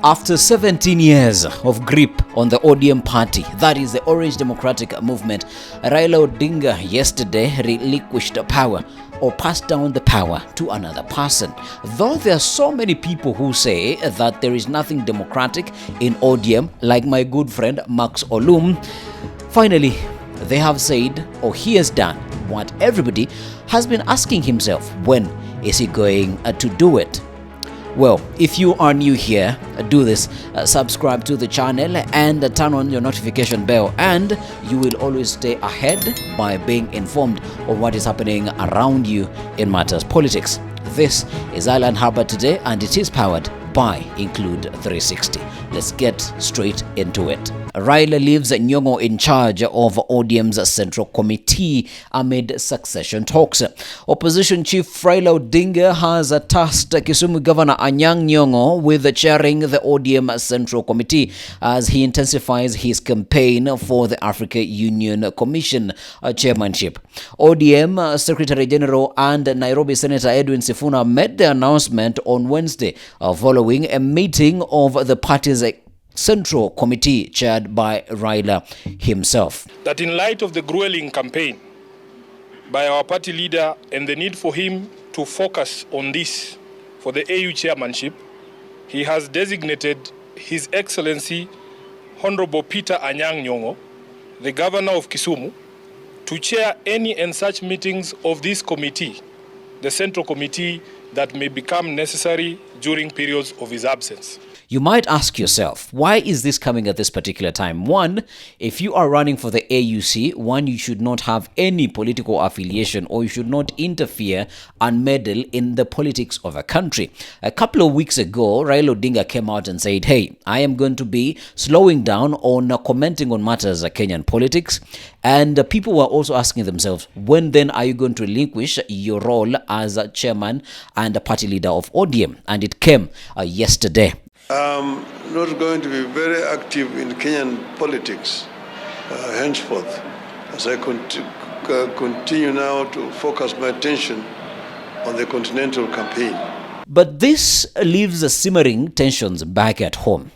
After 17 years of grip on the ODM party, that is the Orange Democratic Movement, Raila Odinga yesterday relinquished power or passed down the power to another person. Though there are so many people who say that there is nothing democratic in ODM, like my good friend Max Olum, finally they have said, or he has done, what everybody has been asking himself: when is he going to do it? Well, if you are new here, do this, subscribe to the channel and turn on your notification bell, and you will always stay ahead by being informed of what is happening around you in matters politics. This is Island Harbor Today, and it is powered by Include 360. Let's get straight into it. Raila leaves Nyong'O in charge of ODM's Central Committee amid succession talks. Opposition Chief Raila Odinga has tasked Kisumu Governor Anyang with chairing the ODM Central Committee as he intensifies his campaign for the Africa Union Commission chairmanship. ODM Secretary General and Nairobi Senator Edwin Sifuna made the announcement on Wednesday following a meeting of the party's Central Committee chaired by Raila himself. That in light of the grueling campaign by our party leader and the need for him to focus on this for the AU chairmanship, he has designated His Excellency Honorable Peter Anyang, the Governor of Kisumu, to chair any and such meetings of this committee, the Central Committee, that may become necessary during periods of his absence. You might ask yourself, why is this coming at this particular time? One, if you are running for the AUC, you should not have any political affiliation, or you should not interfere and meddle in the politics of a country. A couple of weeks ago, Raila Odinga came out and said, hey, I am going to be slowing down on commenting on matters of Kenyan politics. And people were also asking themselves, when then are you going to relinquish your role as a chairman and a party leader of ODM? And it came yesterday. I'm not going to be very active in Kenyan politics henceforth, as I continue now to focus my attention on the continental campaign. But this leaves simmering tensions back at home.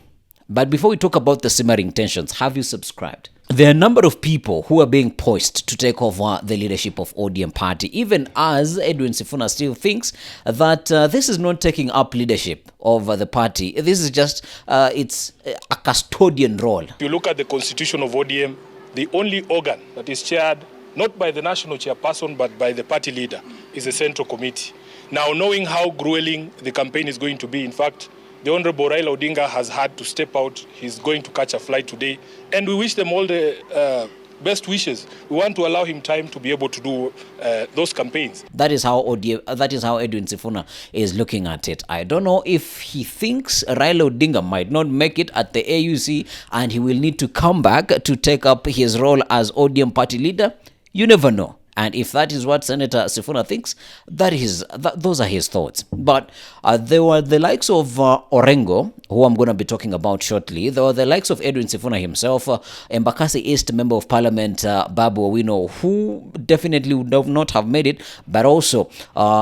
But before we talk about the simmering tensions, have you subscribed? There are a number of people who are being poised to take over the leadership of ODM party, even as Edwin Sifuna still thinks that this is not taking up leadership of the party. This is just it's a custodian role. If you look at the constitution of ODM, the only organ that is chaired not by the national chairperson but by the party leader is the Central Committee. Now, knowing how grueling the campaign is going to be, in fact, the Honorable Raila Odinga has had to step out. He's going to catch a flight today. And we wish them all the best wishes. We want to allow him time to be able to do those campaigns. That is how Edwin Sifuna is looking at it. I don't know if he thinks Raila Odinga might not make it at the AUC and he will need to come back to take up his role as ODM party leader. You never know. And if that is what Senator Sifuna thinks, those are his thoughts. But there were the likes of Orengo, who I'm going to be talking about shortly. There were the likes of Edwin Sifuna himself, Embakasi East Member of Parliament Babu Owino, who definitely would not have made it, but also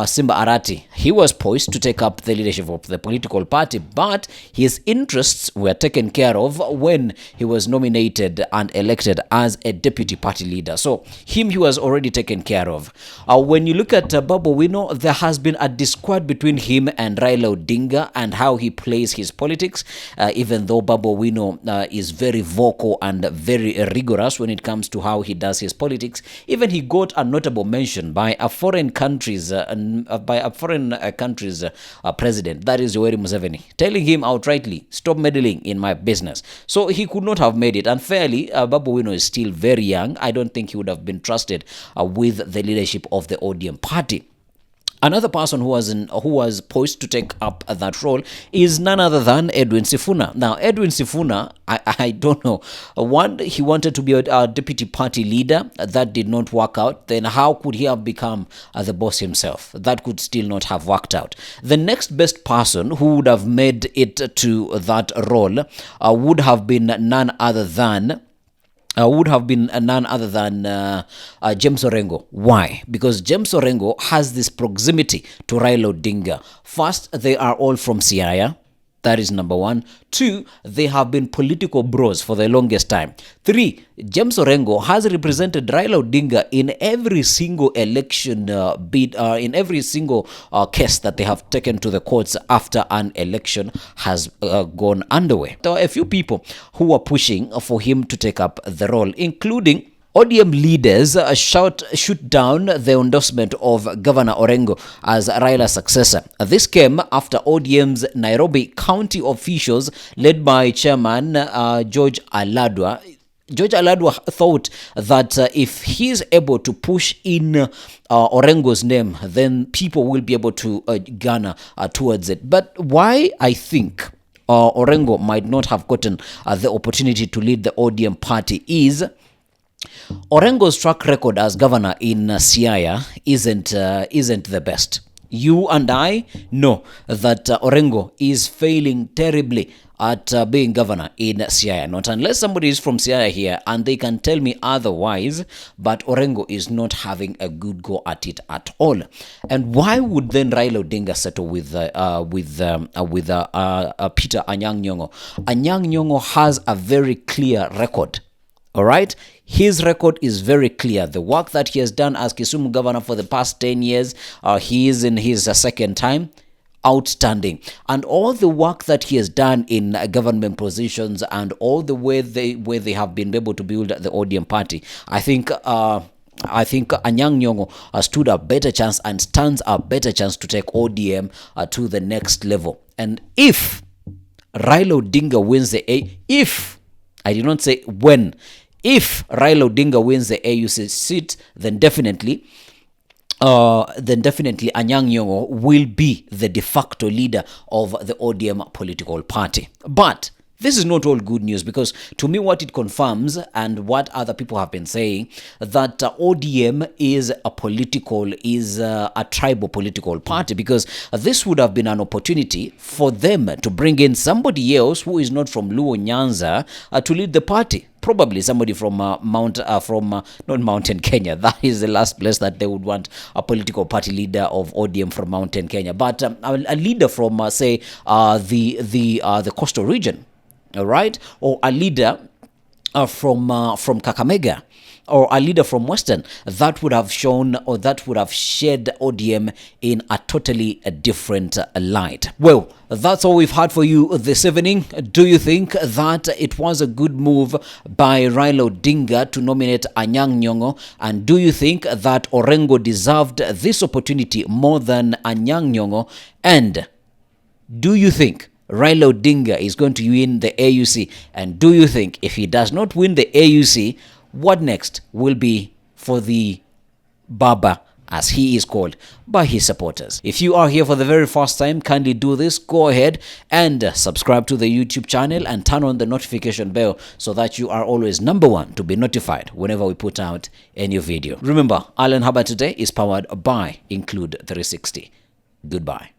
Simba Arati. He was poised to take up the leadership of the political party, but his interests were taken care of when he was nominated and elected as a deputy party leader. So he was already taken care of. When you look at Babu Owino, there has been a discord between him and Raila Odinga and how he plays his politics, even though Babu Owino is very vocal and very rigorous when it comes to how he does his politics. Even he got a notable mention by a foreign country's president, that is Yoweri Museveni, telling him outrightly, stop meddling in my business. So he could not have made it. Unfairly, Babu Owino is still very young. I don't think he would have been trusted with the leadership of the ODM party. Another person who was poised to take up that role is none other than Edwin Sifuna. Now, Edwin Sifuna, I don't know. One, he wanted to be a deputy party leader. That did not work out. Then how could he have become the boss himself? That could still not have worked out. The next best person who would have made it to that role would have been none other than James Orengo. Why? Because James Orengo has this proximity to Raila Odinga. First, they are all from Siaya. That is number one. Two, they have been political bros for the longest time. Three, James Orengo has represented Raila Odinga in every single election in every single case that they have taken to the courts after an election has gone underway. There are a few people who are pushing for him to take up the role, including ODM leaders shoot down the endorsement of Governor Orengo as Raila's successor. This came after ODM's Nairobi county officials, led by Chairman George Aladwa, thought that if he's able to push in Orengo's name, then people will be able to garner towards it. But why I think Orengo might not have gotten the opportunity to lead the ODM party is Orengo's track record as governor in Siaya isn't the best. You and I know that Orengo is failing terribly at being governor in Siaya. Not unless somebody is from Siaya here and they can tell me otherwise, but Orengo is not having a good go at it at all. And why would then Raila Odinga settle with Peter Anyang Nyong'o? Anyang Nyong'o has a very clear record. All right, his record is very clear. The work that he has done as Kisumu governor for the past 10 years, he is in his second time, outstanding. And all the work that he has done in government positions and all the way they have been able to build the ODM party, I think Anyang Nyong'o stood a better chance and stands a better chance to take ODM to the next level. And if Raila Odinga wins I did not say when, if Raila Odinga wins the AUC seat, then definitely Anyang Nyong'o will be the de facto leader of the ODM political party. But this is not all good news, because to me what it confirms, and what other people have been saying, that ODM is a tribal political party, because this would have been an opportunity for them to bring in somebody else who is not from Luo Nyanza to lead the party. Probably somebody from not Mountain Kenya. That is the last place that they would want a political party leader of ODM from Mountain Kenya. But a leader from say the coastal region. All right, or a leader from Kakamega, or a leader from Western, that would have shown, or that would have shed ODM in a totally different light. Well, that's all we've had for you this evening. Do you think that it was a good move by Raila Odinga to nominate Anyang Nyong'o? And do you think that Orengo deserved this opportunity more than Anyang Nyong'o? And do you think Raila Odinga is going to win the AUC? And do you think if he does not win the AUC, what next will be for the Baba, as he is called by his supporters? If you are here for the very first time, kindly do this. Go ahead and subscribe to the YouTube channel and turn on the notification bell so that you are always number one to be notified whenever we put out a new video. Remember, Alan Haba Today is powered by Include 360. Goodbye.